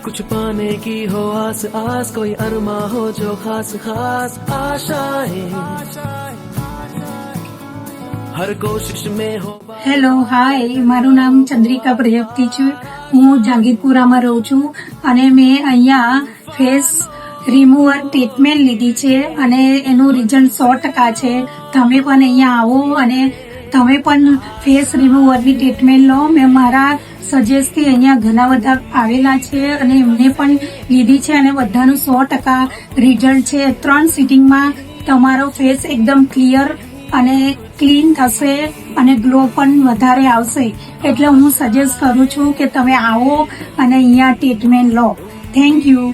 कुछ पाने की हो आस आस, कोई अरमा हो जो खास खास आशाएं, हर कोशिश में हो। હેલો હાય, મારું નામ ચંદ્રિકા પ્રજાપતિ છે. હું જાગીરપુરામાં રહું છું અને મેં અહીંયા ફેસ રિમૂવર ટ્રીટમેન્ટ લીધી છે અને એનું રિઝલ્ટ 100% છે. તમે પણ અહીંયા આવો અને તમે પણ ફેસ રિમૂવરની ટ્રીટમેન્ટ લો. મેં મારા સજેસ્ટથી અહીંયા ઘણા બધા આવેલા છે અને એમને પણ લીધી છે અને બધાનું 100% રિઝલ્ટ છે. 3 સિટિંગમાં તમારો ફેસ એકદમ ક્લિયર અને ક્લીન થશે અને ગ્લો પણ વધારે આવશે. એટલે હું સજેસ્ટ કરું છું કે તમે આવો અને અહીંયા ટ્રીટમેન્ટ લો. Thank you.